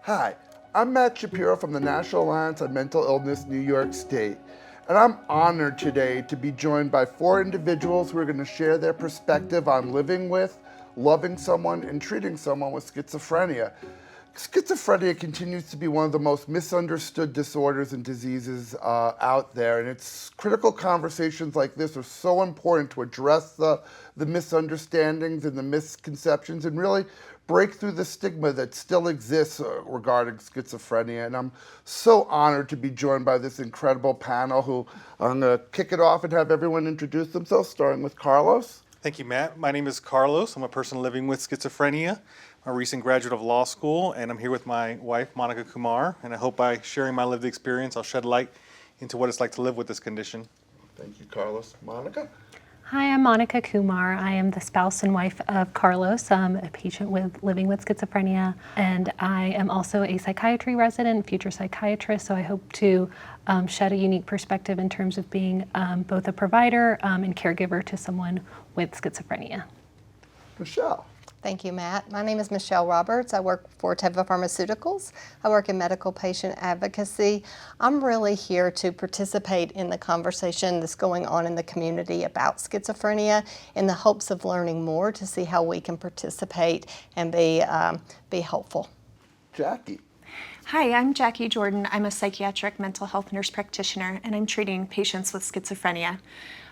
Hi, I'm Matt Shapiro from the National Alliance on Mental Illness, New York State, and I'm honored today to be joined by 4 individuals who are going to share their perspective on living with, loving someone, and treating someone with schizophrenia. Schizophrenia continues to be one of the most misunderstood disorders and diseases out there, and it's critical conversations like this are so important to address the misunderstandings and the misconceptions and really break through the stigma that still exists regarding schizophrenia. And I'm so honored to be joined by this incredible panel who I'm going to kick it off and have everyone introduce themselves, starting with Carlos. Thank you, Matt. My name is Carlos. I'm a person living with schizophrenia. I'm a recent graduate of law school, and I'm here with my wife, Monica Kumar, and I hope by sharing my lived experience, I'll shed light into what it's like to live with this condition. Thank you, Carlos. Monica? Hi, I'm Monica Kumar. I am the spouse and wife of Carlos, a patient living with schizophrenia, and I am also a psychiatry resident, future psychiatrist, so I hope to shed a unique perspective in terms of being both a provider and caregiver to someone with schizophrenia. Michelle? Thank you, Matt. My name is Michelle Roberts. I work for Teva Pharmaceuticals. I work in medical patient advocacy. I'm really here to participate in the conversation that's going on in the community about schizophrenia in the hopes of learning more to see how we can participate and be helpful. Jackie? Hi, I'm Jackie Jordan. I'm a psychiatric mental health nurse practitioner, and I'm treating patients with schizophrenia.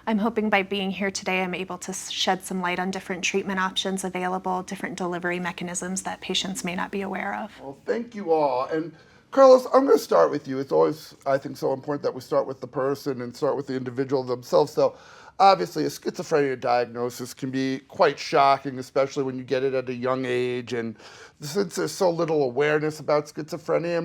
I'm hoping by being here today, I'm able to shed some light on different treatment options available, different delivery mechanisms that patients may not be aware of. Well, thank you all. And Carlos, I'm going to start with you. It's always, I think, so important that we start with the person and start with the individual themselves. So obviously, a schizophrenia diagnosis can be quite shocking, especially when you get it at a young age. And since there's so little awareness about schizophrenia,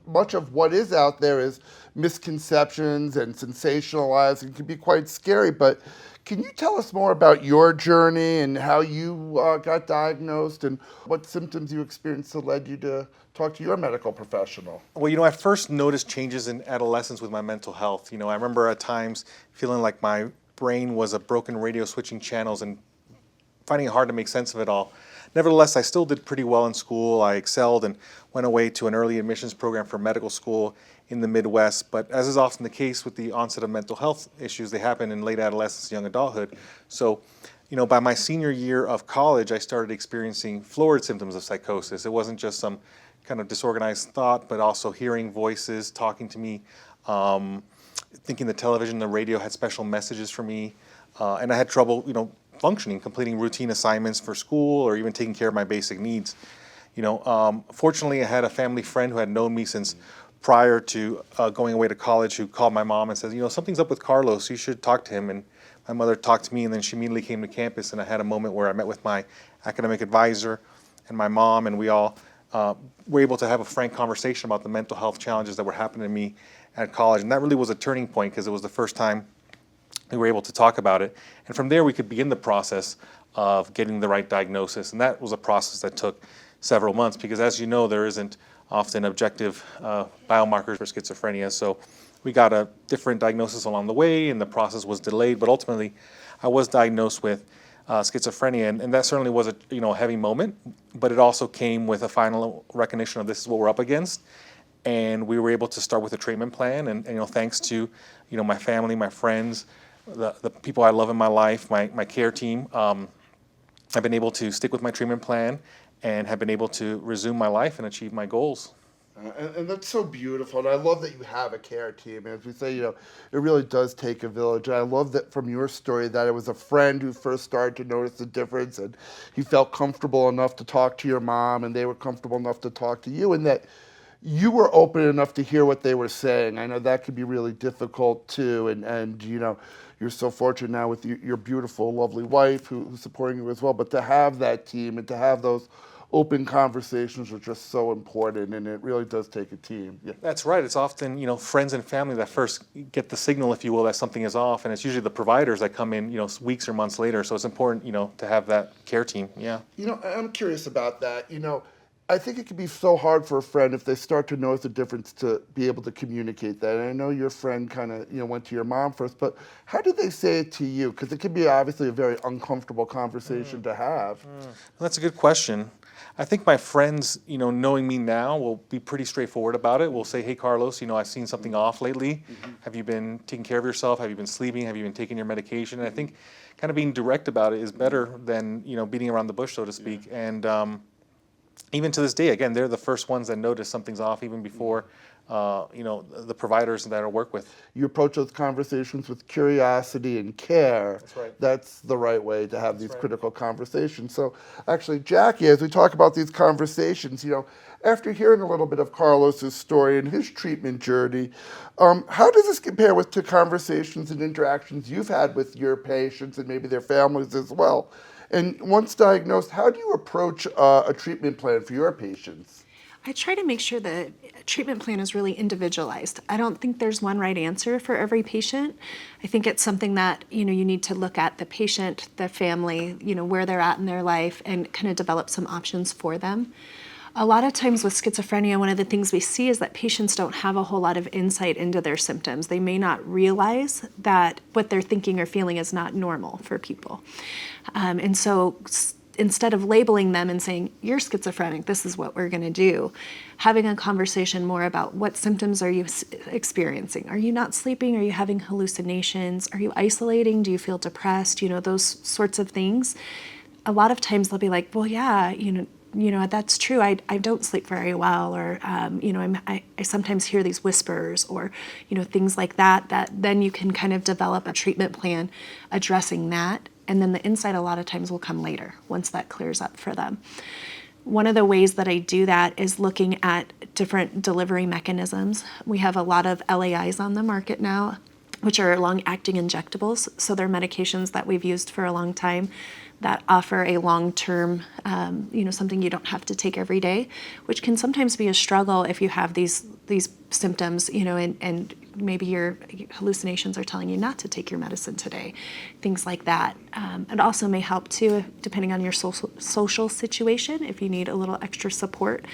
much of what is out there is misconceptions and sensationalized and can be quite scary. But can you tell us more about your journey and how you got diagnosed and what symptoms you experienced that led you to talk to your medical professional? Well, I first noticed changes in adolescence with my mental health. I remember at times feeling like my brain was a broken radio switching channels and finding it hard to make sense of it all. Nevertheless, I still did pretty well in school. I excelled and went away to an early admissions program for medical school in the Midwest. But as is often the case with the onset of mental health issues, they happen in late adolescence, young adulthood. So, by my senior year of college, I started experiencing florid symptoms of psychosis. It wasn't just some kind of disorganized thought, but also hearing voices talking to me, thinking the television, the radio had special messages for me, and I had trouble, functioning, completing routine assignments for school or even taking care of my basic needs. Fortunately, I had a family friend who had known me since prior to going away to college who called my mom and said, something's up with Carlos, you should talk to him. And my mother talked to me, and then she immediately came to campus, and I had a moment where I met with my academic advisor and my mom, and we all were able to have a frank conversation about the mental health challenges that were happening to me at college. And that really was a turning point because it was the first time we were able to talk about it. And from there, we could begin the process of getting the right diagnosis. And that was a process that took several months because, as you know, there isn't often objective biomarkers for schizophrenia. So we got a different diagnosis along the way, and the process was delayed. But ultimately, I was diagnosed with schizophrenia, and that certainly was a heavy moment. But it also came with a final recognition of this is what we're up against. And we were able to start with a treatment plan. And thanks to my family, my friends, the people I love in my life, my care team, I've been able to stick with my treatment plan and have been able to resume my life and achieve my goals. And that's so beautiful. And I love that you have a care team. And as we say, it really does take a village. And I love that from your story that it was a friend who first started to notice the difference and he felt comfortable enough to talk to your mom and they were comfortable enough to talk to you, and that you were open enough to hear what they were saying. I know that could be really difficult too. And you're so fortunate now with your beautiful, lovely wife who's supporting you as well. But to have that team and to have those open conversations are just so important, and it really does take a team. Yeah. That's right. It's often, friends and family that first get the signal, if you will, that something is off, and it's usually the providers that come in, weeks or months later. So it's important, to have that care team. Yeah. I'm curious about that. I think it can be so hard for a friend if they start to notice the difference to be able to communicate that. And I know your friend kind of, went to your mom first, but how did they say it to you? Because it can be obviously a very uncomfortable conversation to have. Well, that's a good question. I think my friends, knowing me now, will be pretty straightforward about it. We'll say, "Hey, Carlos, I've seen something off lately. Have you been taking care of yourself? Have you been sleeping? Have you been taking your medication?" And I think kind of being direct about it is better than, beating around the bush, so to speak. And even to this day, again, they're the first ones that notice something's off even before, the providers that I work with. You approach those conversations with curiosity and care. That's right. That's the right way to have these critical conversations. So actually, Jackie, as we talk about these conversations, after hearing a little bit of Carlos's story and his treatment journey, how does this compare to conversations and interactions you've had with your patients and maybe their families as well? And once diagnosed, how do you approach a treatment plan for your patients? I try to make sure the treatment plan is really individualized. I don't think there's one right answer for every patient. I think it's something that, you need to look at the patient, the family, where they're at in their life, and kind of develop some options for them. A lot of times with schizophrenia, one of the things we see is that patients don't have a whole lot of insight into their symptoms. They may not realize that what they're thinking or feeling is not normal for people. And so instead of labeling them and saying, "You're schizophrenic, this is what we're going to do," having a conversation more about what symptoms are you experiencing? Are you not sleeping? Are you having hallucinations? Are you isolating? Do you feel depressed? Those sorts of things. A lot of times they'll be like, "Well, yeah, that's true. I don't sleep very well," or I sometimes hear these whispers, or things like that. That then you can kind of develop a treatment plan addressing that, and then the insight a lot of times will come later once that clears up for them. One of the ways that I do that is looking at different delivery mechanisms. We have a lot of LAIs on the market now, which are long-acting injectables. So they're medications that we've used for a long time that offer a long-term, something you don't have to take every day, which can sometimes be a struggle if you have these symptoms, and maybe your hallucinations are telling you not to take your medicine today, things like that. It also may help too, depending on your social situation, if you need a little extra support.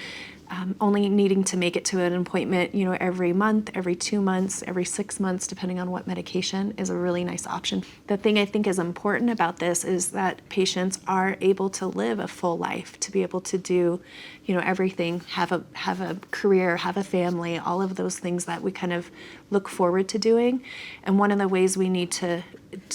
Only needing to make it to an appointment, every month, every 2 months, every 6 months, depending on what medication, is a really nice option. The thing I think is important about this is that patients are able to live a full life, to be able to do, everything, have a career, have a family, all of those things that we kind of look forward to doing. And one of the ways we need to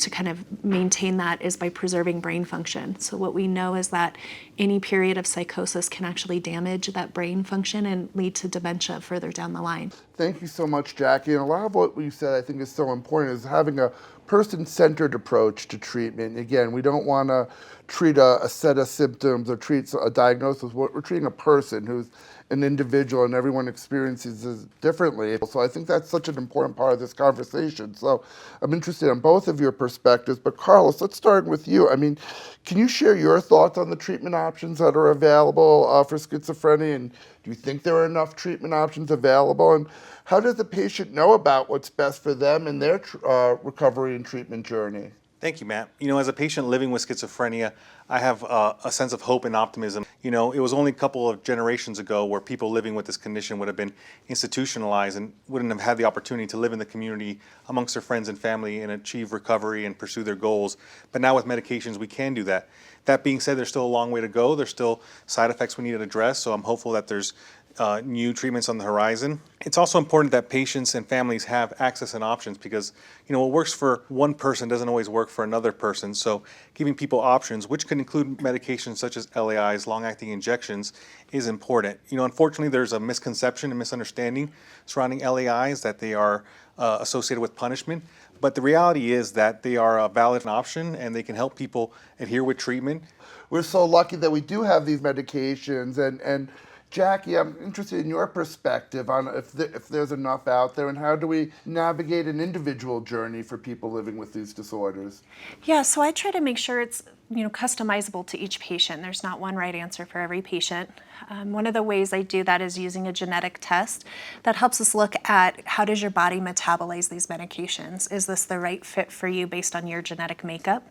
kind of maintain that is by preserving brain function. So what we know is that any period of psychosis can actually damage that brain function and lead to dementia further down the line. Thank you so much, Jackie. And a lot of what you said I think is so important is having a person-centered approach to treatment. Again, we don't want to treat a set of symptoms or treat a diagnosis. We're treating a person who's an individual, and everyone experiences it differently. So I think that's such an important part of this conversation. So I'm interested in both of your perspectives. But Carlos, let's start with you. Can you share your thoughts on the treatment options that are available for schizophrenia? And do you think there are enough treatment options available? And how does the patient know about what's best for them in their recovery and treatment journey? Thank you, Matt. As a patient living with schizophrenia, I have a sense of hope and optimism. It was only a couple of generations ago where people living with this condition would have been institutionalized and wouldn't have had the opportunity to live in the community amongst their friends and family and achieve recovery and pursue their goals. But now with medications, we can do that. That being said, there's still a long way to go. There's still side effects we need to address, so I'm hopeful that there's new treatments on the horizon. It's also important that patients and families have access and options because, what works for one person doesn't always work for another person. So giving people options, which can include medications such as LAIs, long-acting injections, is important. Unfortunately, there's a misconception and misunderstanding surrounding LAIs that they are associated with punishment. But the reality is that they are a valid option and they can help people adhere with treatment. We're so lucky that we do have these medications, and Jackie, I'm interested in your perspective on if there's enough out there, and how do we navigate an individual journey for people living with these disorders? Yeah, so I try to make sure it's customizable to each patient. There's not one right answer for every patient. One of the ways I do that is using a genetic test that helps us look at how does your body metabolize these medications. Is this the right fit for you based on your genetic makeup?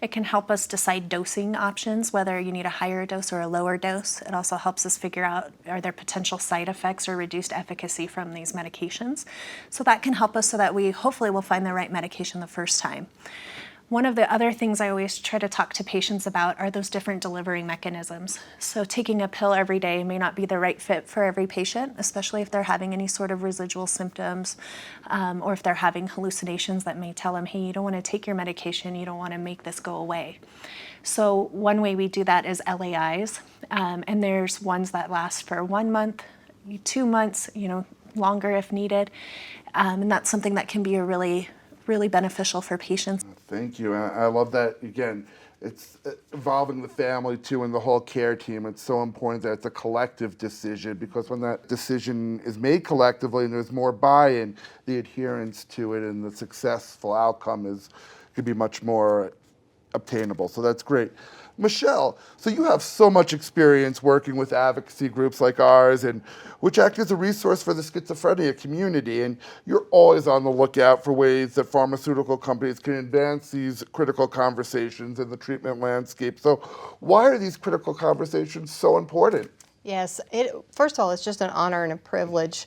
It can help us decide dosing options, whether you need a higher dose or a lower dose. It also helps us figure out are there potential side effects or reduced efficacy from these medications. So that can help us so that we hopefully will find the right medication the first time. One of the other things I always try to talk to patients about are those different delivery mechanisms. So taking a pill every day may not be the right fit for every patient, especially if they're having any sort of residual symptoms, or if they're having hallucinations that may tell them, hey, you don't want to take your medication, you don't want to make this go away. So one way we do that is LAIs, and there's ones that last for 1 month, 2 months, longer if needed, and that's something that can be a really beneficial for patients. Thank you. I love that. Again, it's involving the family too and the whole care team. It's so important that it's a collective decision, because when that decision is made collectively and there's more buy-in, the adherence to it and the successful outcome could be much more obtainable. So that's great. Michelle, so you have so much experience working with advocacy groups like ours, and which act as a resource for the schizophrenia community, and you're always on the lookout for ways that pharmaceutical companies can advance these critical conversations in the treatment landscape. So why are these critical conversations so important? Yes, first of all, it's just an honor and a privilege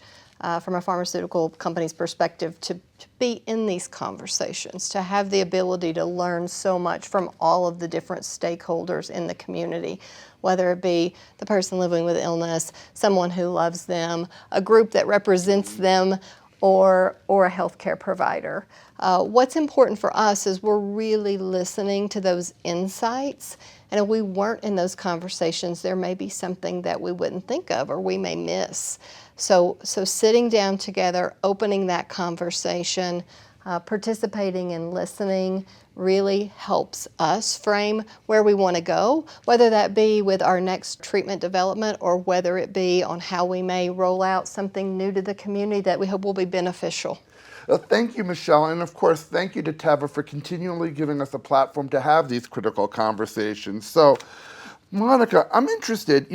from a pharmaceutical company's perspective to be in these conversations, to have the ability to learn so much from all of the different stakeholders in the community, whether it be the person living with illness, someone who loves them, a group that represents them, or a healthcare provider. What's important for us is we're really listening to those insights, and if we weren't in those conversations, there may be something that we wouldn't think of or we may miss. So sitting down together, opening that conversation, participating and listening really helps us frame where we want to go, whether that be with our next treatment development or whether it be on how we may roll out something new to the community that we hope will be beneficial. Thank you, Michelle, and of course, thank you to Teva for continually giving us a platform to have these critical conversations. So, Monica, I'm interested,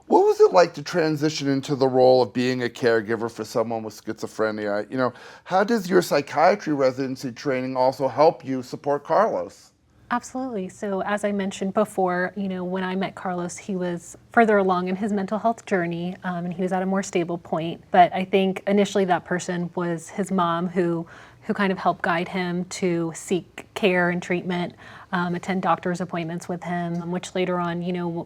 what was it like to transition into the role of being a caregiver for someone with schizophrenia? How does your psychiatry residency training also help you support Carlos? Absolutely. So as I mentioned before, when I met Carlos, he was further along in his mental health journey, and he was at a more stable point. But I think initially that person was his mom, who kind of helped guide him to seek care and treatment, attend doctor's appointments with him, which later on,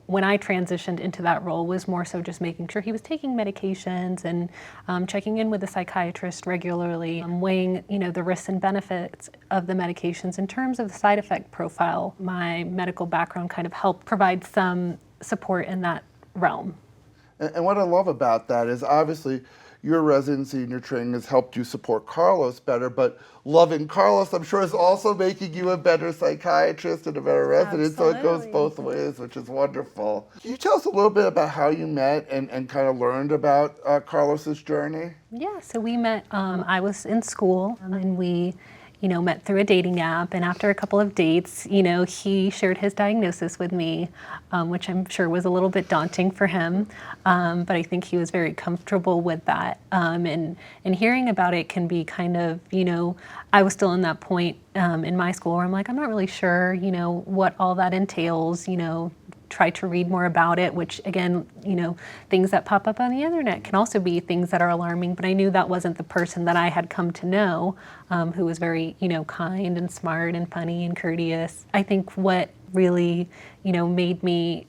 when I transitioned into that role, was more so just making sure he was taking medications and checking in with a psychiatrist regularly, weighing, the risks and benefits of the medications in terms of the side effect profile. My medical background kind of helped provide some support in that realm. And what I love about that is obviously your residency and your training has helped you support Carlos better, but loving Carlos, I'm sure, is also making you a better psychiatrist and a better resident. Absolutely. So it goes both ways, which is wonderful. Can you tell us a little bit about how you met and kind of learned about Carlos's journey? Yeah, so we met, I was in school, and we met through a dating app, and after a couple of dates, he shared his diagnosis with me, which I'm sure was a little bit daunting for him, but I think he was very comfortable with that. And hearing about it can be kind of, I was still in that point in my school where I'm like, I'm not really sure, what all that entails, try to read more about it, which again, things that pop up on the internet can also be things that are alarming, but I knew that wasn't the person that I had come to know, who was very, kind and smart and funny and courteous. I think what really, made me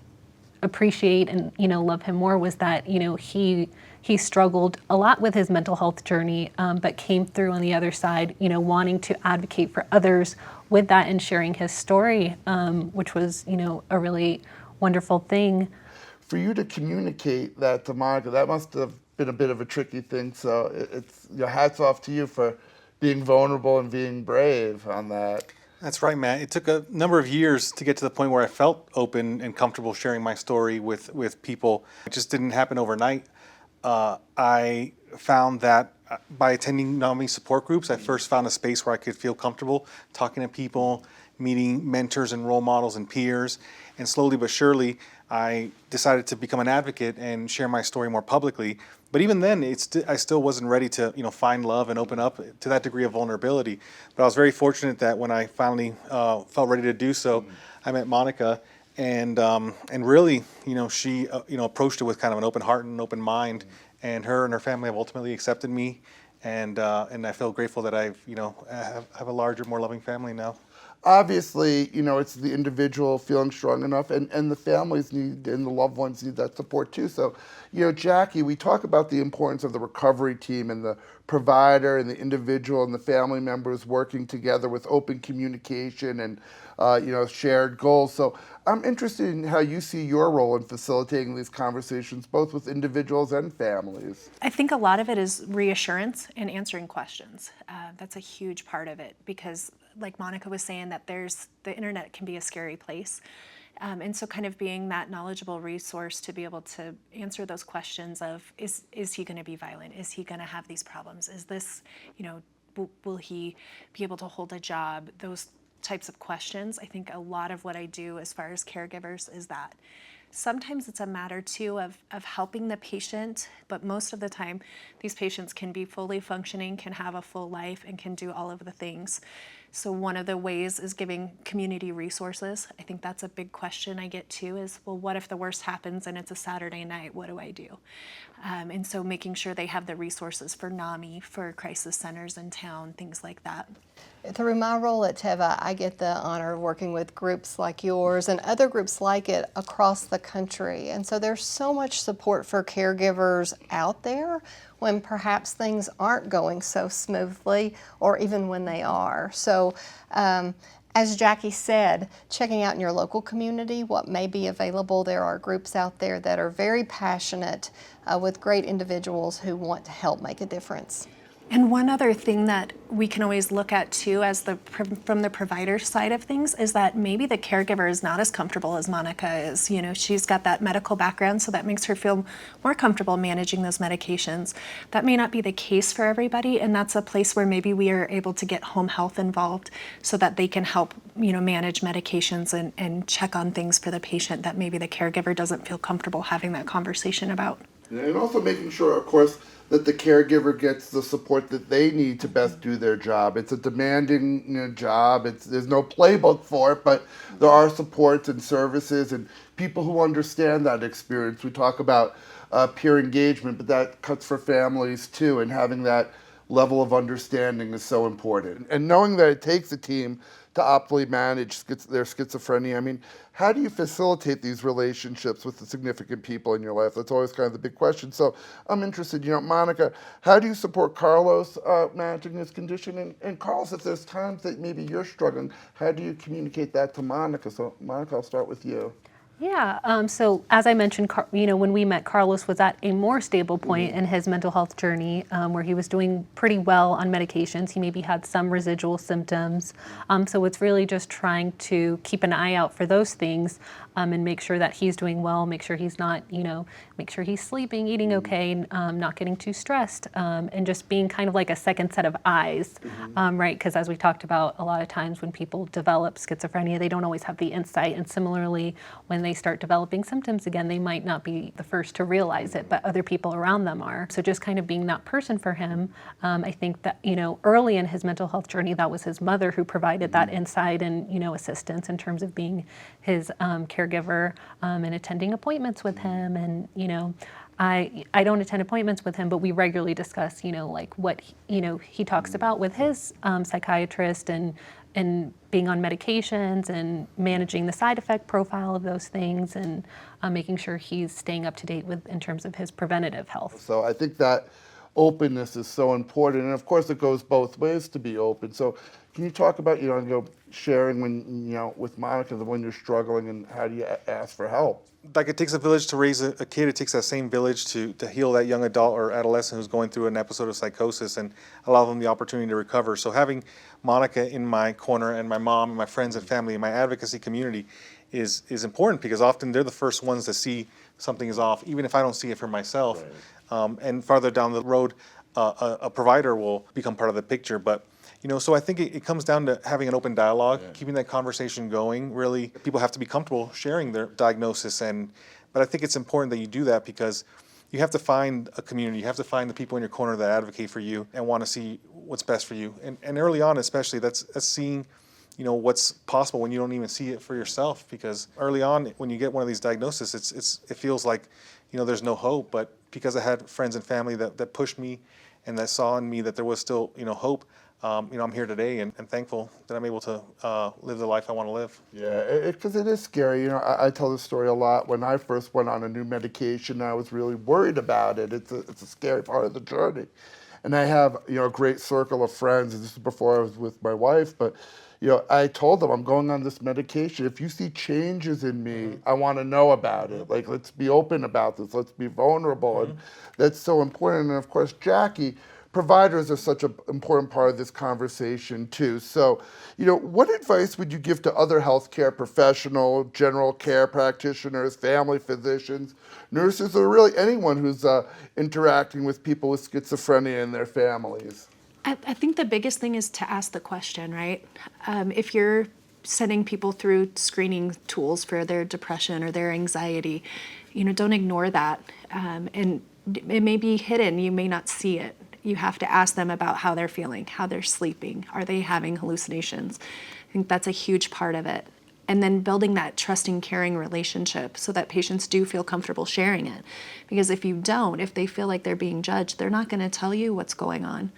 appreciate and, love him more was that, he struggled a lot with his mental health journey, but came through on the other side, wanting to advocate for others with that and sharing his story, which was, a really wonderful thing. For you to communicate that to Monica, that must have been a bit of a tricky thing. So it's hats off to you for being vulnerable and being brave on that. That's right, Matt. It took a number of years to get to the point where I felt open and comfortable sharing my story with people. It just didn't happen overnight. I found that by attending NAMI support groups, I first found a space where I could feel comfortable talking to people, meeting mentors and role models and peers. And slowly but surely, I decided to become an advocate and share my story more publicly. But even then, I still wasn't ready to find love and open up to that degree of vulnerability. But I was very fortunate that when I finally felt ready to do so, I met Monica, and really, she approached it with kind of an open heart and an open mind. And her family have ultimately accepted me, and I feel grateful that I've have a larger, more loving family now. obviously, it's the individual feeling strong enough, and the families need and the loved ones need that support too. So, Jackie, we talk about the importance of the recovery team and the provider and the individual and the family members working together with open communication and shared goals. So I'm interested in how you see your role in facilitating these conversations, both with individuals and families. I think a lot of it is reassurance and answering questions. That's a huge part of it because, like Monica was saying, that the internet can be a scary place. And so kind of being that knowledgeable resource to be able to answer those questions of, is he going to be violent? Is he going to have these problems? Is this, will he be able to hold a job? Those types of questions. I think a lot of what I do as far as caregivers is that. Sometimes it's a matter too of helping the patient, but most of the time these patients can be fully functioning, can have a full life, and can do all of the things. So one of the ways is giving community resources. I think that's a big question I get too is, well, what if the worst happens and it's a Saturday night? What do I do? And so making sure they have the resources for NAMI, for crisis centers in town, things like that. Through my role at Teva, I get the honor of working with groups like yours and other groups like it across the country. And so there's so much support for caregivers out there when perhaps things aren't going so smoothly or even when they are. So as Jackie said, checking out in your local community what may be available. There are groups out there that are very passionate with great individuals who want to help make a difference. And one other thing that we can always look at too from the provider side of things is that maybe the caregiver is not as comfortable as Monica is. She's got that medical background, so that makes her feel more comfortable managing those medications. That may not be the case for everybody, and that's a place where maybe we are able to get home health involved so that they can help manage medications and check on things for the patient that maybe the caregiver doesn't feel comfortable having that conversation about. And also making sure, of course, that the caregiver gets the support that they need to best do their job. It's a demanding job. There's no playbook for it, but there are supports and services and people who understand that experience. We talk about peer engagement, but that cuts for families too, and having that level of understanding is so important. And knowing that it takes a team to optimally manage their schizophrenia. I mean, how do you facilitate these relationships with the significant people in your life? That's always kind of the big question. So I'm interested, Monica, how do you support Carlos managing his condition? And Carlos, if there's times that maybe you're struggling, how do you communicate that to Monica? So Monica, I'll start with you. Yeah, so as I mentioned, when we met, Carlos was at a more stable point in his mental health journey where he was doing pretty well on medications. He maybe had some residual symptoms. So it's really just trying to keep an eye out for those things and make sure that he's doing well, make sure he's not, make sure he's sleeping, eating okay, not getting too stressed, and just being kind of like a second set of eyes, right? Because as we talked about, a lot of times when people develop schizophrenia, they don't always have the insight. And similarly, when they start developing symptoms again, they might not be the first to realize it, but other people around them are. So just kind of being that person for him. I think that, early in his mental health journey, that was his mother who provided that insight and, assistance in terms of being his caregiver and attending appointments with him. And, I don't attend appointments with him, but we regularly discuss, like what, he talks about with his psychiatrist and being on medications and managing the side effect profile of those things and making sure he's staying up to date in terms of his preventative health. So I think that openness is so important. And of course it goes both ways to be open. So can you talk about, sharing when, with Monica, when you're struggling and how do you ask for help? Like it takes a village to raise a kid, it takes that same village to heal that young adult or adolescent who's going through an episode of psychosis and allow them the opportunity to recover. So having Monica in my corner and my mom and my friends and family and my advocacy community is important because often they're the first ones to see something is off, even if I don't see it for myself. Right. And farther down the road, a provider will become part of the picture. But so I think it comes down to having an open dialogue, keeping that conversation going. Really, people have to be comfortable sharing their diagnosis. But I think it's important that you do that because you have to find a community. You have to find the people in your corner that advocate for you and want to see what's best for you. And early on, especially, that's seeing, what's possible when you don't even see it for yourself. Because early on, when you get one of these diagnoses, it feels like, there's no hope. But because I had friends and family that pushed me and that saw in me that there was still, hope, I'm here today and thankful that I'm able to live the life I want to live. Yeah, because it is scary. I tell this story a lot. When I first went on a new medication, I was really worried about it. It's a scary part of the journey. And I have, a great circle of friends, and this is before I was with my wife, but, I told them I'm going on this medication. If you see changes in me, I want to know about it. Like, let's be open about this. Let's be vulnerable. And that's so important. And of course, Jackie, providers are such an important part of this conversation too. So, what advice would you give to other healthcare professionals, general care practitioners, family physicians, nurses, or really anyone who's interacting with people with schizophrenia and their families? I think the biggest thing is to ask the question, right? If you're sending people through screening tools for their depression or their anxiety, don't ignore that. And it may be hidden, you may not see it. You have to ask them about how they're feeling, how they're sleeping, are they having hallucinations? I think that's a huge part of it. And then building that trusting, caring relationship so that patients do feel comfortable sharing it. Because if you don't, if they feel like they're being judged, they're not going to tell you what's going on.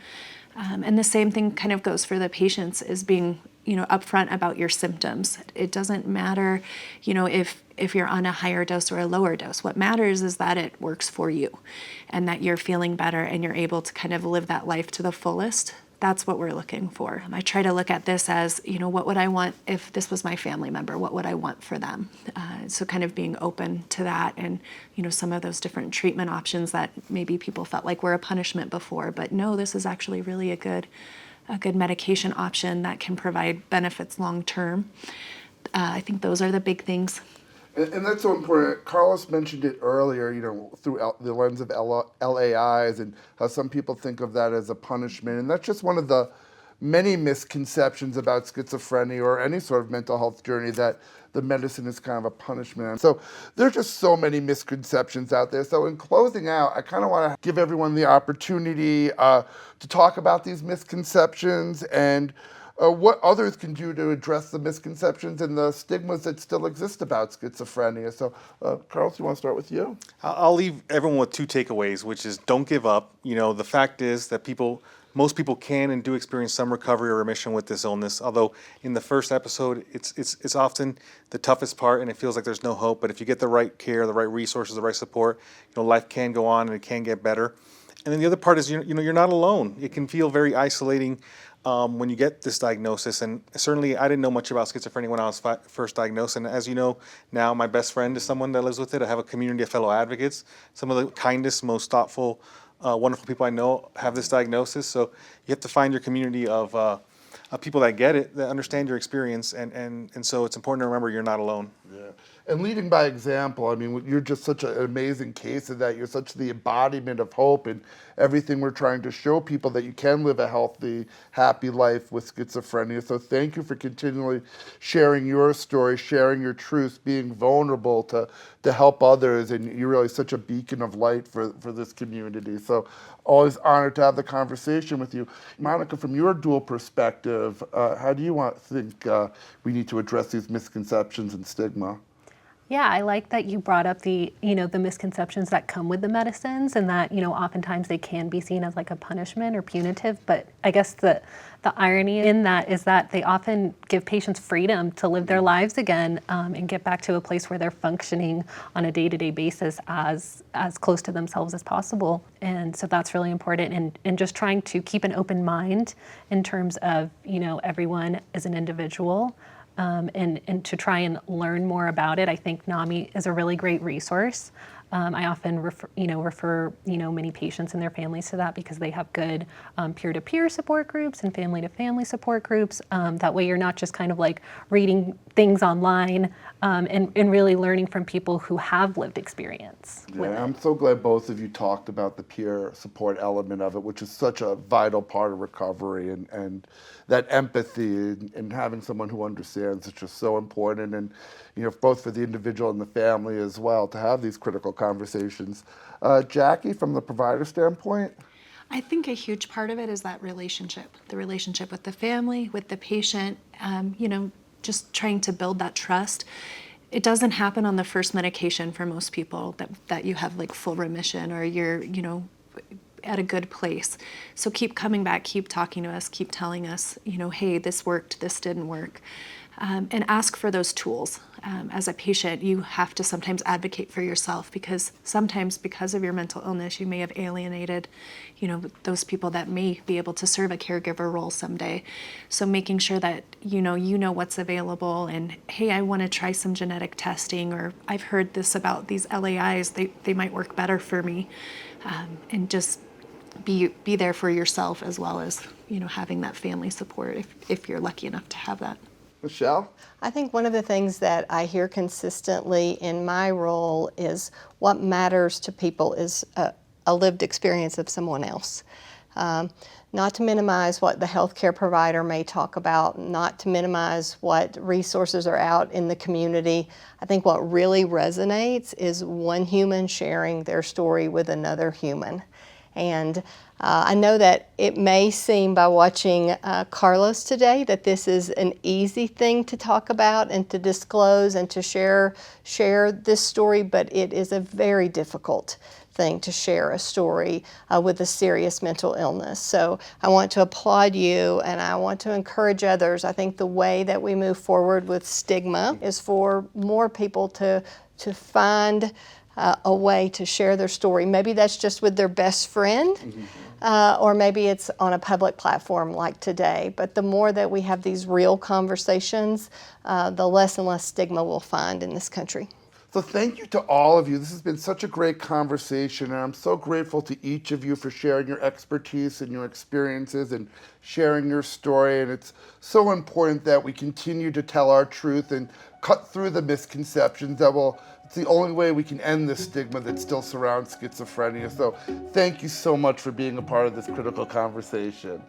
And the same thing kind of goes for the patients, is being, upfront about your symptoms. It doesn't matter, if you're on a higher dose or a lower dose. What matters is that it works for you and that you're feeling better and you're able to kind of live that life to the fullest. That's what we're looking for. I try to look at this as, what would I want if this was my family member? What would I want for them? So kind of being open to that and, some of those different treatment options that maybe people felt like were a punishment before. But no, this is actually really a good medication option that can provide benefits long term. I think those are the big things. And that's so important. Carlos mentioned it earlier, through the lens of LAIs and how some people think of that as a punishment. And that's just one of the many misconceptions about schizophrenia or any sort of mental health journey, that the medicine is kind of a punishment. So there's just so many misconceptions out there. So in closing out, I kind of want to give everyone the opportunity to talk about these misconceptions and what others can do to address the misconceptions and the stigmas that still exist about schizophrenia. So, Carlos, you want to start with you? I'll leave everyone with two takeaways, which is don't give up. The fact is that most people can and do experience some recovery or remission with this illness. Although in the first episode, it's often the toughest part, and it feels like there's no hope. But if you get the right care, the right resources, the right support, life can go on and it can get better. And then the other part is, you're not alone. It can feel very isolating when you get this diagnosis. And certainly I didn't know much about schizophrenia when I was first diagnosed. And as you know, now my best friend is someone that lives with it. I have a community of fellow advocates. Some of the kindest, most thoughtful, wonderful people I know have this diagnosis. So you have to find your community of people that get it, that understand your experience. And so it's important to remember you're not alone. Yeah. And leading by example, I mean, you're just such an amazing case of that. You're such the embodiment of hope and everything we're trying to show people, that you can live a healthy, happy life with schizophrenia. So thank you for continually sharing your story, sharing your truth, being vulnerable to help others. And you're really such a beacon of light for this community. So always honored to have the conversation with you. Monica, from your dual perspective, how do you think we need to address these misconceptions and stigma? Yeah, I like that you brought up the misconceptions that come with the medicines, and that, oftentimes they can be seen as like a punishment or punitive. But I guess the irony in that is that they often give patients freedom to live their lives again, and get back to a place where they're functioning on a day-to-day basis as close to themselves as possible. And so that's really important, and just trying to keep an open mind in terms of, everyone is an individual. And to try and learn more about it. I think NAMI is a really great resource. I often refer many patients and their families to that, because they have good peer-to-peer support groups and family-to-family support groups. That way you're not just kind of like reading things online, and really learning from people who have lived experience with it. I'm so glad both of you talked about the peer support element of it, which is such a vital part of recovery, and that empathy and having someone who understands is just so important. And both for the individual and the family as well, to have these critical conversations. Jackie, from the provider standpoint? I think a huge part of it is that relationship, the relationship with the family, with the patient, just trying to build that trust. It doesn't happen on the first medication for most people, that you have like full remission, or you're, at a good place. So keep coming back, keep talking to us, keep telling us, hey, this worked, this didn't work. And ask for those tools. As a patient, you have to sometimes advocate for yourself, because sometimes because of your mental illness, you may have alienated, those people that may be able to serve a caregiver role someday. So making sure that you know what's available, and hey, I want to try some genetic testing, or I've heard this about these LAIs, they might work better for me, and just be there for yourself, as well as having that family support if you're lucky enough to have that. Michelle? I think one of the things that I hear consistently in my role is what matters to people is a lived experience of someone else. Not to minimize what the healthcare provider may talk about, not to minimize what resources are out in the community. I think what really resonates is one human sharing their story with another human. And I know that it may seem by watching Carlos today that this is an easy thing to talk about and to disclose and to share this story, but it is a very difficult thing to share a story with a serious mental illness. So I want to applaud you, and I want to encourage others. I think the way that we move forward with stigma is for more people to find a way to share their story. Maybe that's just with their best friend, or maybe it's on a public platform like today. But the more that we have these real conversations, the less and less stigma we'll find in this country. So thank you to all of you. This has been such a great conversation, and I'm so grateful to each of you for sharing your expertise and your experiences and sharing your story. And it's so important that we continue to tell our truth and cut through the misconceptions it's the only way we can end the stigma that still surrounds schizophrenia. So thank you so much for being a part of this critical conversation.